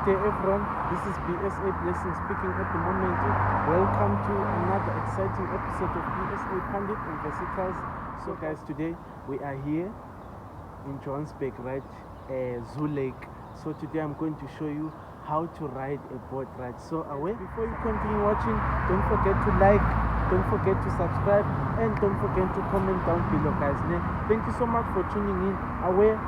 Good day everyone, this is Bsa Blessings speaking at the moment. Welcome to another exciting episode of Bsa Pundit and Versatiles. So guys, today we are here in Johannesburg, right, Zoo Lake. So today I'm going to show you how to ride a boat ride. So away, before you continue watching, don't forget to like, don't forget to subscribe, and don't forget to comment down below guys. Thank you so much for tuning in. Away.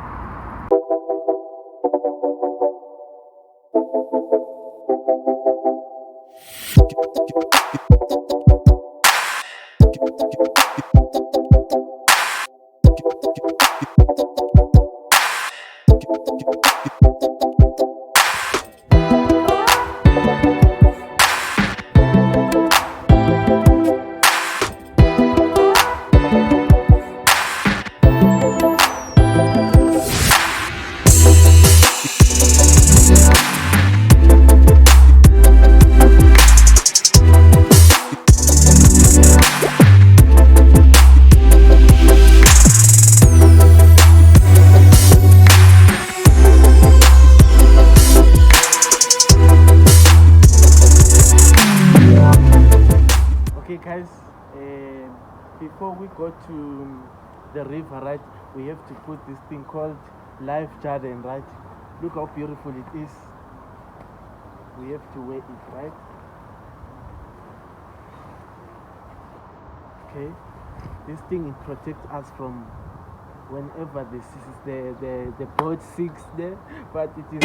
Okay guys, before we go to the river, right, we have to put this thing called life garden, right? Look how beautiful it is. We have to wear it, right? Okay, this thing it protects us from whenever the boat sinks there, but it is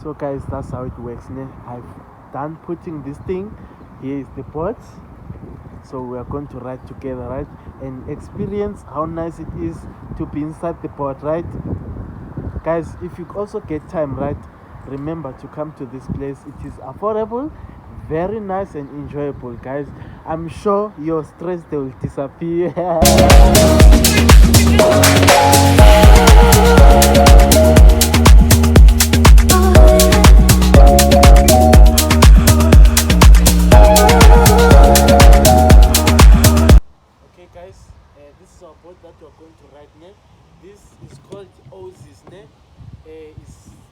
So guys, that's how it works. I've done putting this thing. Here is the boat. So we are going to ride together, right? And experience how nice it is to be inside the boat, right? Guys, if you also get time, right, remember to come to this place. It is affordable, very nice and enjoyable, guys. I'm sure your stress they will disappear. Okay guys, this is our boat that we are going to ride. This is called oars. Is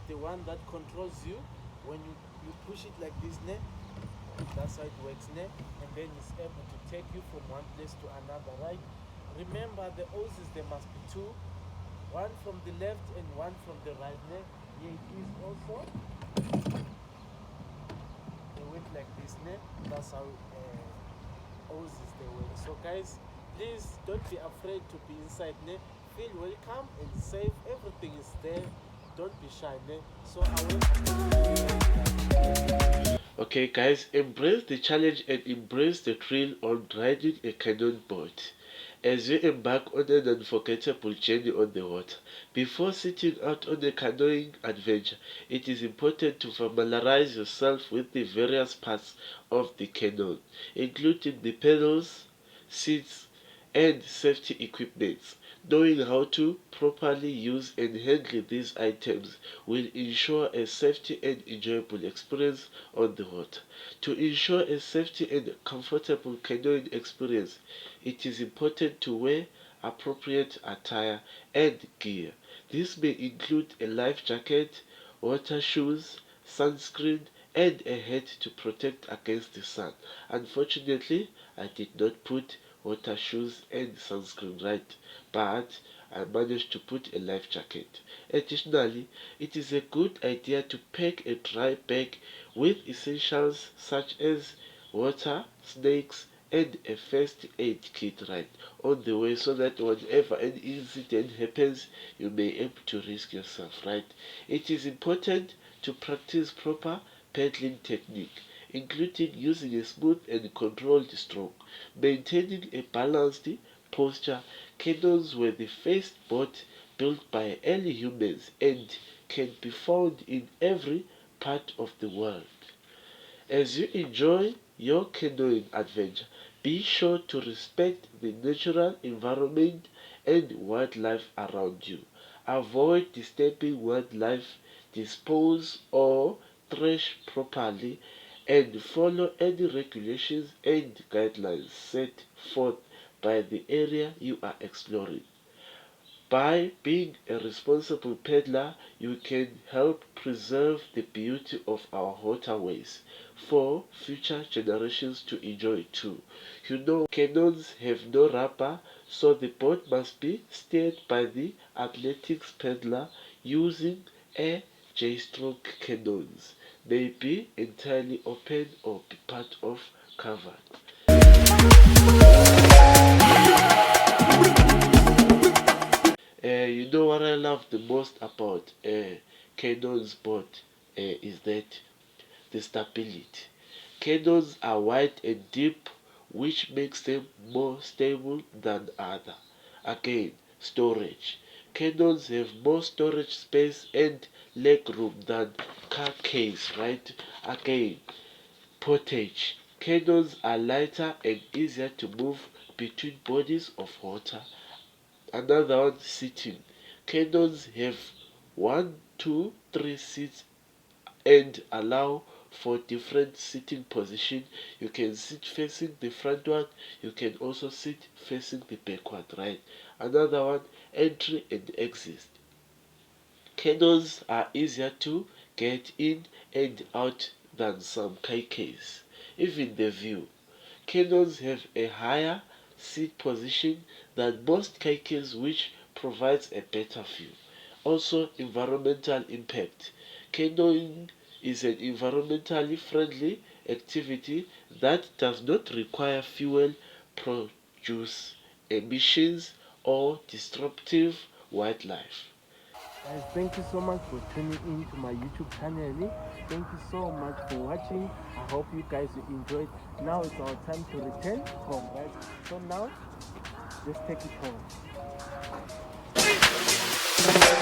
the one that controls you. When you push it like this, that's how it works, and then it's able to take you from one place to another, right? Remember, the oars, there must be two, one from the left and one from the right. Here it is also. They went like this, that's how oars they work. So guys, please don't be afraid to be inside. Feel welcome and safe. Everything is there. Don't be shy. So okay guys, embrace the challenge and embrace the thrill on riding a canoe boat as you embark on an unforgettable journey on the water. Before setting out on a canoeing adventure, it is important to familiarize yourself with the various parts of the canoe, including the pedals, seats, and safety equipment. Knowing how to properly use and handle these items will ensure a safety and enjoyable experience on the water. To ensure a safety and comfortable canoeing experience, it is important to wear appropriate attire and gear. This may include a life jacket, water shoes, sunscreen, and a hat to protect against the sun. Unfortunately, I did not put water shoes and sunscreen, right, but I managed to put a life jacket. Additionally, it is a good idea to pack a dry bag with essentials such as water, snacks, and a first aid kit, right, on the way, so that whenever an incident happens, you may be able to risk yourself, right? It is important to practice proper paddling technique, including using a smooth and controlled stroke, maintaining a balanced posture. Canoes were the first boat built by early humans and can be found in every part of the world. As you enjoy your canoeing adventure, be sure to respect the natural environment and wildlife around you. Avoid disturbing wildlife, dispose or trash properly, and follow any regulations and guidelines set forth by the area you are exploring. By being a responsible peddler, you can help preserve the beauty of our waterways for future generations to enjoy too. You know, canoes have no rubber, so the boat must be steered by the athletics peddler using a J-stroke canoes. May be entirely open or be part of covered. You know what I love the most about Canoe's boat is that the stability. Canoes are wide and deep, which makes them more stable than other. Again, storage. Canoes have more storage space and leg room than car case, right? Again, portage. Canoes are lighter and easier to move between bodies of water. Another one, sitting. Canoes have one, two, three seats and allow for different sitting position. You can sit facing the front one, you can also sit facing the back one, right? Another one, entry and exit. Canoes are easier to get in and out than some kayaks. Even the view. Canoes have a higher seat position than most kayaks, which provides a better view. Also, environmental impact. Canoeing is an environmentally friendly activity that does not require fuel, produce emissions, or disruptive wildlife. Guys, thank you so much for tuning in to my YouTube channel. Thank you so much for watching. I hope you guys enjoyed. Now it's our time to return home, right? So now, let's take it home.